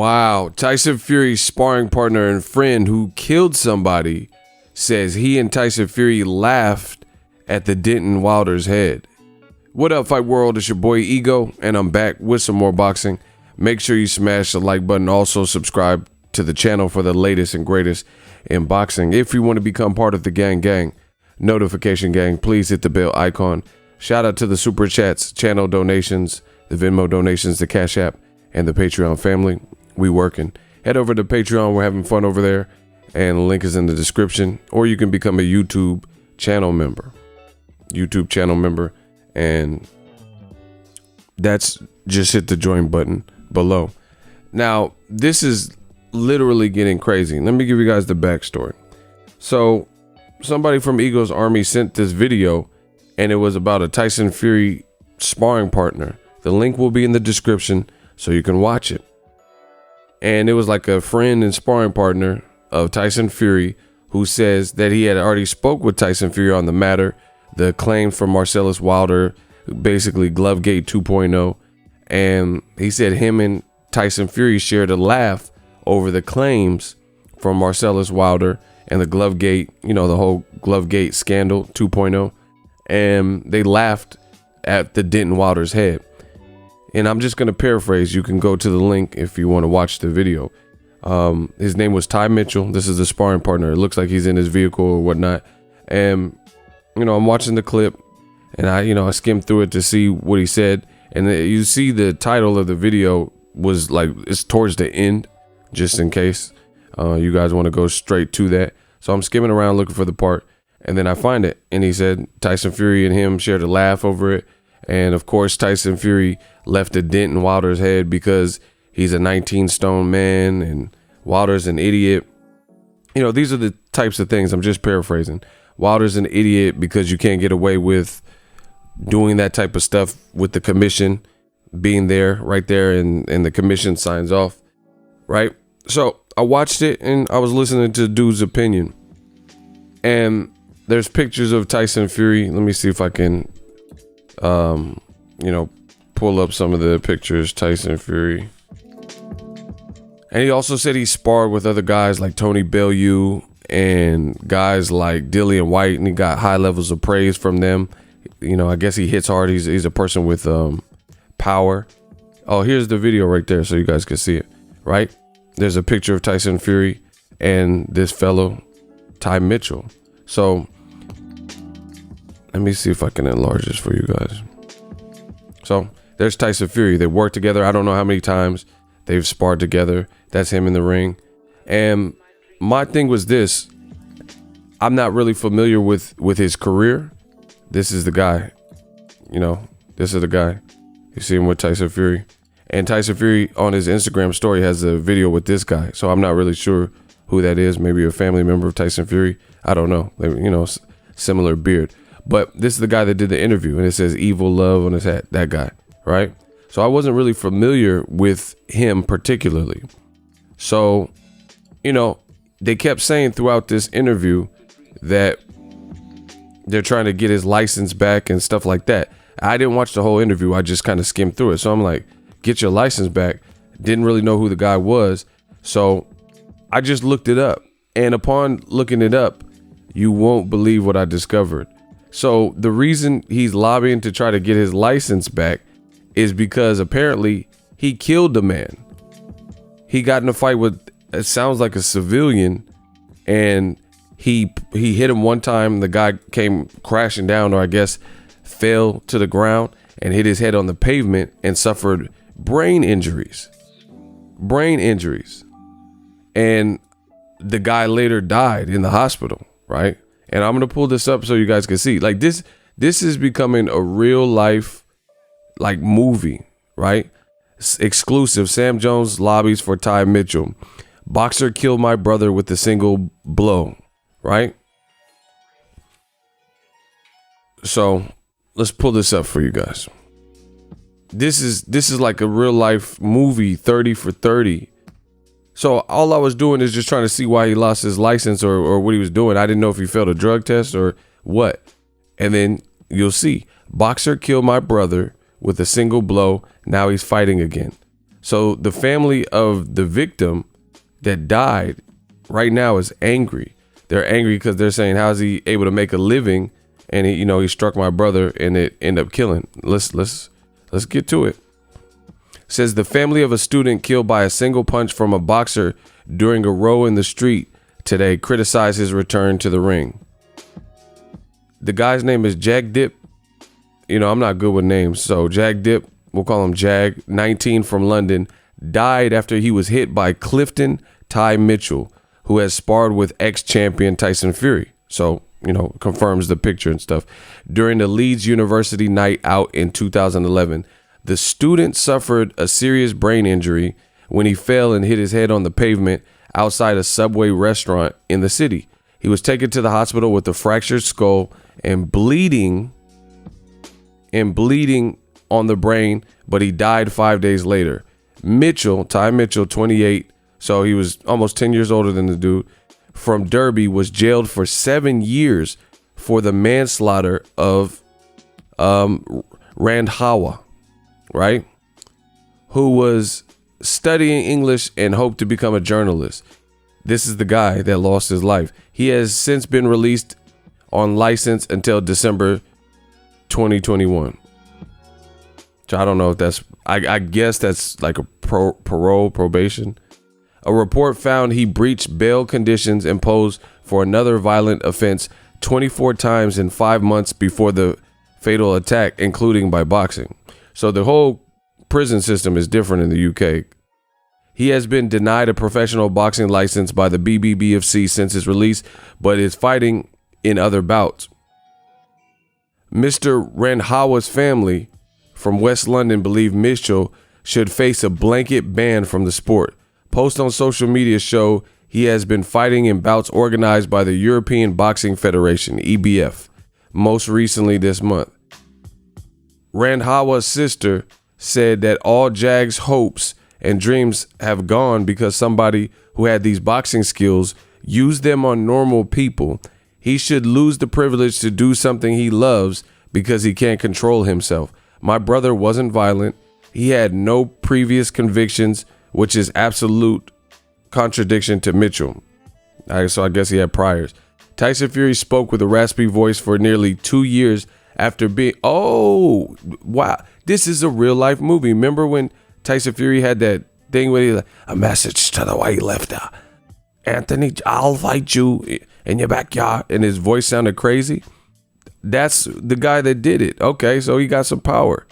Wow. Tyson Fury's sparring partner and friend who killed somebody says he and Tyson Fury laughed at the dent in Wilder's head. What up, Fight World? It's your boy Ego, and I'm back with some more boxing. Make sure you smash the like button. Also subscribe to the channel for the latest and greatest in boxing. If you want to become part of the gang, notification gang, please hit the bell icon. Shout out to the super chats, channel donations, the Venmo donations, the Cash App, and the Patreon family. We working. Head over to Patreon. We're having fun over there, and the link is in the description. Or you can become a YouTube channel member. And that's just hit the join button below. Now, this is literally getting crazy. Let me give you guys the backstory. So somebody from Ego's Army sent this video, and it was about a Tyson Fury sparring partner. The link will be in the description so you can watch it. And it was like a friend and sparring partner of Tyson Fury who says that he had already spoke with Tyson Fury on the matter, the claims from Marcellus Wilder, basically GLOVEGATE 2.0. And he said him and Tyson Fury shared a laugh over the claims from Marcellus Wilder and the GLOVEGATE, you know, the whole GLOVEGATE scandal 2.0. And they laughed at the dent in Wilder's head. And I'm just going to paraphrase. You can go to the link if you want to watch the video. His name was Ty Mitchell. This is the sparring partner. It looks like he's in his vehicle or whatnot. And, you know, I'm watching the clip, and I skimmed through it to see what he said. And you see the title of the video was like, it's towards the end, just in case you guys want to go straight to that. So I'm skimming around looking for the part, and then I find it. And he said Tyson Fury and him shared a laugh over it. And of course, Tyson Fury left a dent in Wilder's head because he's a 19-stone man and Wilder's an idiot. You know, these are the types of things. I'm just paraphrasing. Wilder's an idiot because you can't get away with doing that type of stuff with the commission being there, right there, and the commission signs off, right? So I watched it and I was listening to the dude's opinion. And there's pictures of Tyson Fury. Let me see if I can pull up some of the pictures. Tyson Fury. And he also said he sparred with other guys like Tony Bellew and guys like Dillian White, and he got high levels of praise from them. You know, I guess he hits hard. He's a person with power. Oh, here's the video right there so you guys can see it, right? There's a picture of Tyson Fury and this fellow, Ty Mitchell. So let me see if I can enlarge this for you guys. So there's Tyson Fury. They work together. I don't know how many times they've sparred together. That's him in the ring. And my thing was this. I'm not really familiar with his career. This is the guy. You know, this is the guy. You see him with Tyson Fury. And Tyson Fury on his Instagram story has a video with this guy. So I'm not really sure who that is. Maybe a family member of Tyson Fury. I don't know. You know, similar beard. But this is the guy that did the interview, and it says Evil Love on his hat. That guy, right? So I wasn't really familiar with him particularly. So, you know, they kept saying throughout this interview that they're trying to get his license back and stuff like that. I didn't watch the whole interview. I just kind of skimmed through it. So I'm like, get your license back. Didn't really know who the guy was. So I just looked it up. And upon looking it up, you won't believe what I discovered. So the reason he's lobbying to try to get his license back is because apparently he killed a man. He got in a fight with, it sounds like a civilian, and he hit him one time. The guy came crashing down, or I guess fell to the ground and hit his head on the pavement and suffered brain injuries. And the guy later died in the hospital, right? And I'm going to pull this up so you guys can see. Like this is becoming a real life like movie, right? Exclusive. Sam Jones lobbies for Ty Mitchell. Boxer killed my brother with a single blow, right? So let's pull this up for you guys. This is like a real life movie, 30 for 30. So all I was doing is just trying to see why he lost his license or what he was doing. I didn't know if he failed a drug test or what. And then you'll see. Boxer killed my brother with a single blow. Now he's fighting again. So the family of the victim that died right now is angry. They're angry because they're saying, how is he able to make a living? And he struck my brother and it ended up killing. Let's get to it. Says the family of a student killed by a single punch from a boxer during a row in the street today criticized his return to the ring. The guy's name is Jag Dip. I'm not good with names. So Jag Dip, we'll call him Jag, 19 from London, died after he was hit by Clifton Ty Mitchell, who has sparred with ex-champion Tyson Fury. So, confirms the picture and stuff. During the Leeds University night out in 2011, the student suffered a serious brain injury when he fell and hit his head on the pavement outside a Subway restaurant in the city. He was taken to the hospital with a fractured skull and bleeding on the brain, but he died 5 days later. Ty Mitchell, 28, so he was almost 10 years older than the dude, from Derby, was jailed for 7 years for the manslaughter of Randhawa, right? Who was studying English and hoped to become a journalist. This is the guy that lost his life. He has since been released on license until December 2021. So I don't know if that's, I guess that's like a probation. A report found he breached bail conditions imposed for another violent offense 24 times in 5 months before the fatal attack, including by boxing. So the whole prison system is different in the UK. He has been denied a professional boxing license by the BBBFC since his release, but is fighting in other bouts. Mr. Randhawa's family from West London believe Mitchell should face a blanket ban from the sport. Posts on social media show he has been fighting in bouts organized by the European Boxing Federation, EBF, most recently this month. Randhawa's sister said that all Jag's hopes and dreams have gone because somebody who had these boxing skills used them on normal people. He should lose the privilege to do something he loves because he can't control himself. My brother wasn't violent. He had no previous convictions, which is absolute contradiction to Mitchell. So I guess he had priors. Tyson Fury spoke with a raspy voice for nearly 2 years after being, oh, wow, this is a real life movie. Remember when Tyson Fury had that thing where he like, a message to the weightlifter, Anthony, I'll fight you in your backyard, and his voice sounded crazy? That's the guy that did it. Okay, so he got some power.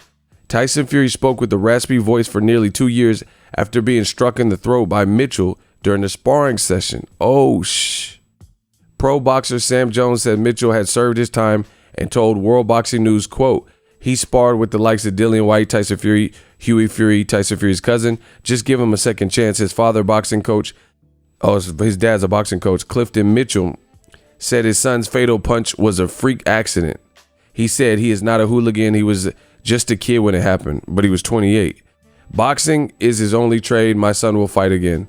Tyson Fury spoke with a raspy voice for nearly 2 years after being struck in the throat by Mitchell during the sparring session. Pro boxer Sam Jones said Mitchell had served his time and told World Boxing News, quote, he sparred with the likes of Dillian White, Tyson Fury, Huey Fury, Tyson Fury's cousin. Just give him a second chance. His father, boxing coach, his dad's a boxing coach, Clifton Mitchell, said his son's fatal punch was a freak accident. He said he is not a hooligan. He was just a kid when it happened, but he was 28. Boxing is his only trade. My son will fight again.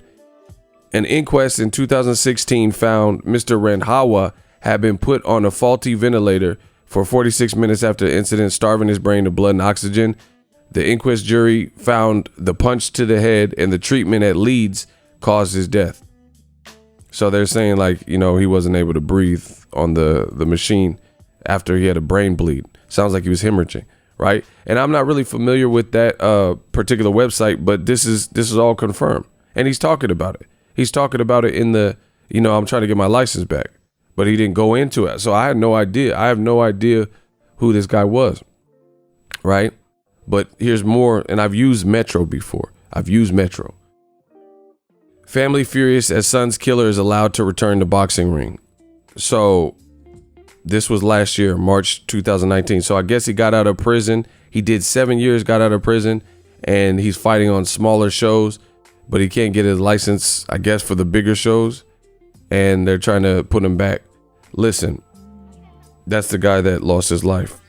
An inquest in 2016 found Mr. Randhawa had been put on a faulty ventilator for 46 minutes after the incident, starving his brain of blood and oxygen. The inquest jury found the punch to the head and the treatment at Leeds caused his death. So they're saying he wasn't able to breathe on the machine after he had a brain bleed. Sounds like he was hemorrhaging, right? And I'm not really familiar with that particular website, but this is all confirmed. And he's talking about it. He's talking about it in the, I'm trying to get my license back, but he didn't go into it. So I had no idea. I have no idea who this guy was, right? But here's more, and I've used Metro before. Family furious as son's killer is allowed to return to boxing ring. So this was last year, March 2019. So I guess he got out of prison. He did 7 years, got out of prison, and he's fighting on smaller shows, but he can't get his license, I guess, for the bigger shows. And they're trying to put him back. Listen, that's the guy that lost his life.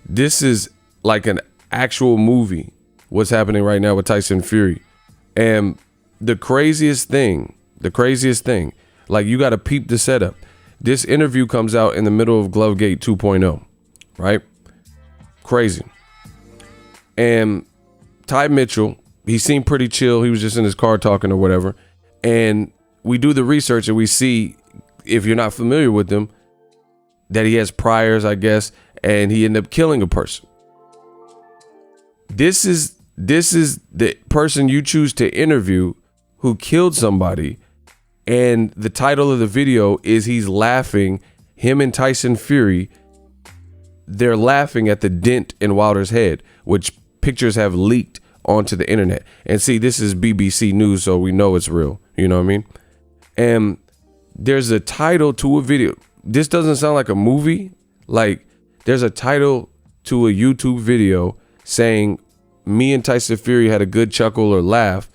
This is like an actual movie, what's happening right now with Tyson Fury. And the craziest thing, like you got to peep the setup. This interview comes out in the middle of GLOVEGATE 2.0, right? Crazy. And Ty Mitchell, he seemed pretty chill. He was just in his car talking or whatever. And we do the research and we see, if you're not familiar with him, that he has priors, I guess, and he ended up killing a person. This is the person you choose to interview who killed somebody. And the title of the video is he's laughing, him and Tyson Fury, they're laughing at the dent in Wilder's head, which pictures have leaked onto the internet. And see, this is BBC News, so we know it's real. You know what I mean? And there's a title to a video. This doesn't sound like a movie. Like, there's a title to a YouTube video saying, me and Tyson Fury had a good chuckle or laugh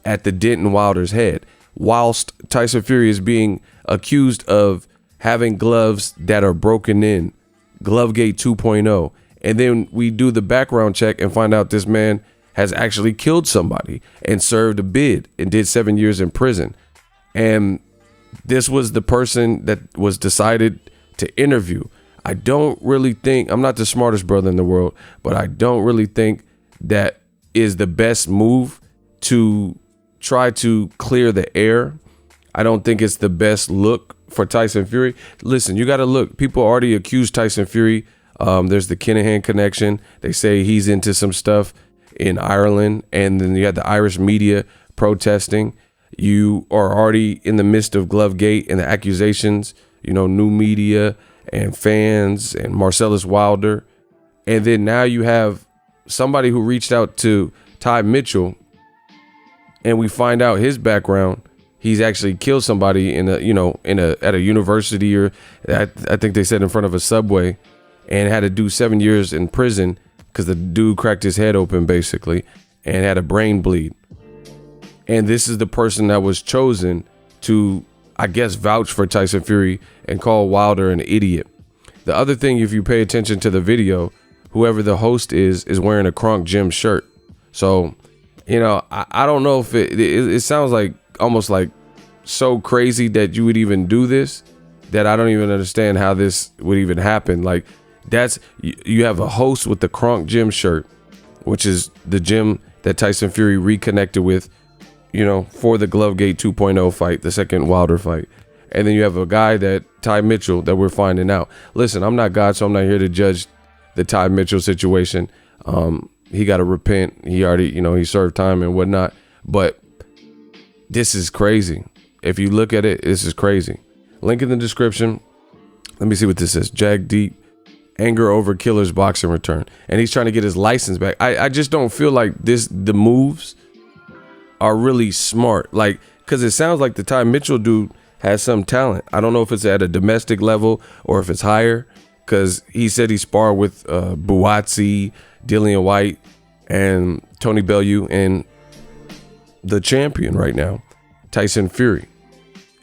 at the dent in Wilder's head, whilst Tyson Fury is being accused of having gloves that are broken in, GLOVEGATE 2.0. And then we do the background check and find out this man has actually killed somebody and served a bid and did 7 years in prison. And this was the person that was decided to interview. I don't really think, I'm not the smartest brother in the world, but I don't really think that is the best move to try to clear the air. I don't think it's the best look for Tyson Fury. Listen, you got to look. People already accused Tyson Fury. There's the Kinahan connection. They say he's into some stuff in Ireland. And then you had the Irish media protesting. You are already in the midst of GLOVEGATE and the accusations, you know, new media and fans and Marcellus Wilder. And then now you have somebody who reached out to Ty Mitchell, and we find out his background. He's actually killed somebody in a, you know, at a university, or I think they said in front of a subway, and had to do 7 years in prison because the dude cracked his head open basically and had a brain bleed. And this is the person that was chosen to, I guess, vouch for Tyson Fury and call Wilder an idiot. The other thing, if you pay attention to the video, whoever the host is wearing a Kronk Gym shirt. So, you know, I don't know if it sounds like almost like so crazy that you would even do this, that I don't even understand how this would even happen. Like, that's, you have a host with the Kronk Gym shirt, which is the gym that Tyson Fury reconnected with, you know, for the GLOVEGATE 2.0 fight, the second Wilder fight. And then you have a guy that Ty Mitchell that we're finding out. Listen, I'm not God, so I'm not here to judge the Ty Mitchell situation. He got to repent. He already, you know, he served time and whatnot. But this is crazy. If you look at it, this is crazy. Link in the description. Let me see what this is. Jag Deep, anger over killer's boxing return. And he's trying to get his license back. I just don't feel like the moves are really smart. Like, because it sounds like the Ty Mitchell dude has some talent. I don't know if it's at a domestic level or if it's higher, because he said he sparred with Buatsi, Dillian White, and Tony Bellew, and the champion right now, Tyson Fury.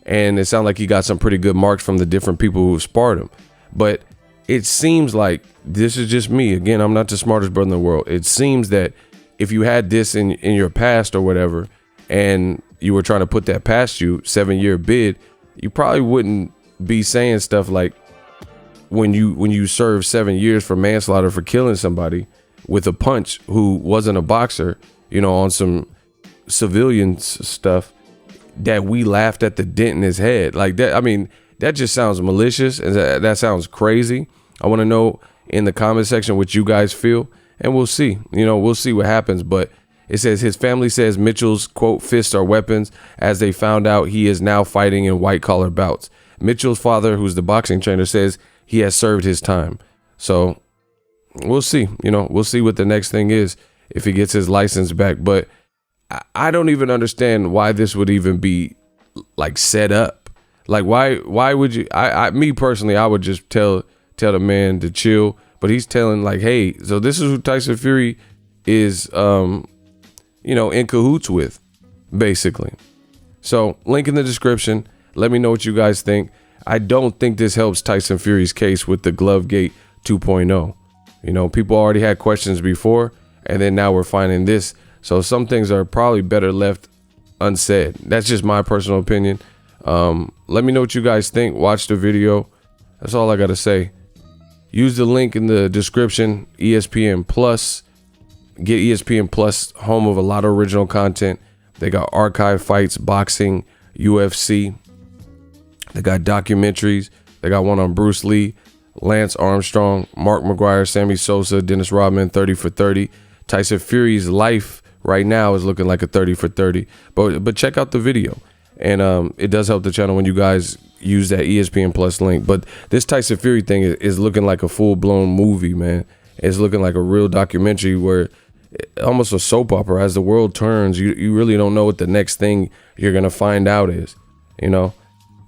And it sounded like he got some pretty good marks from the different people who sparred him. But it seems like, this is just me, again, I'm not the smartest brother in the world. It seems that if you had this in your past or whatever, and you were trying to put that past you, 7-year bid, you probably wouldn't be saying stuff like, when you serve 7 years for manslaughter for killing somebody with a punch who wasn't a boxer, you know, on some civilian stuff, that we laughed at the dent in his head. Like that, I mean, that just sounds malicious, and that sounds crazy. I want to know in the comment section what you guys feel, and we'll see. You know, we'll see what happens. But it says his family says Mitchell's, quote, fists are weapons, as they found out he is now fighting in white collar bouts. Mitchell's father, who's the boxing trainer, says he has served his time. So we'll see. You know, we'll see what the next thing is if he gets his license back. But I don't even understand why this would even be like set up. Like, why would you? Me personally, I would just tell the man to chill. But he's telling like, hey, so this is who Tyson Fury is, you know, in cahoots with, basically. So link in the description. Let me know what you guys think. I don't think this helps Tyson Fury's case with the GLOVEGATE 2.0. You know, people already had questions before, and then now we're finding this. So some things are probably better left unsaid. That's just my personal opinion. Let me know what you guys think. Watch the video. That's all I got to say. Use the link in the description, ESPN Plus. Get ESPN Plus, home of a lot of original content. They got archive fights, boxing, UFC. They got documentaries. They got one on Bruce Lee, Lance Armstrong, Mark McGuire, Sammy Sosa, Dennis Rodman, 30 for 30. Tyson Fury's life right now is looking like a 30 for 30. But check out the video. And it does help the channel when you guys use that ESPN Plus link. But this Tyson Fury thing is looking like a full-blown movie, man. It's looking like a real documentary where almost a soap opera. As the world turns, you really don't know what the next thing you're going to find out is. You know,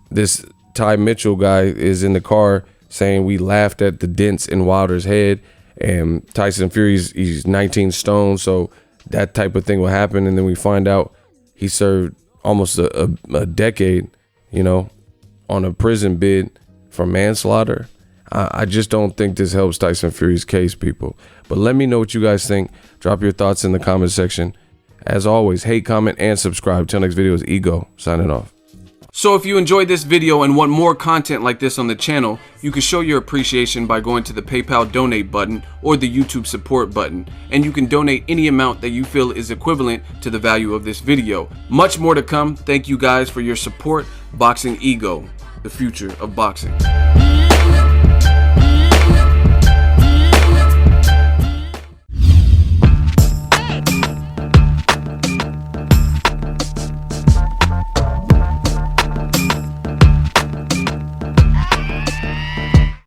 this Ty Mitchell guy is in the car saying we laughed at the dents in Wilder's head, and Tyson he's 19 stone, so that type of thing will happen. And then we find out he served almost a decade, you know, on a prison bid for manslaughter. I just don't think this helps Tyson Fury's case, people. But let me know what you guys think. Drop your thoughts in the comment section. As always, hate, comment, and subscribe. Till next video is Ego, signing off. So if you enjoyed this video and want more content like this on the channel, you can show your appreciation by going to the PayPal donate button or the YouTube support button, and you can donate any amount that you feel is equivalent to the value of this video. Much more to come. Thank you guys for your support. Boxingego, the future of boxing.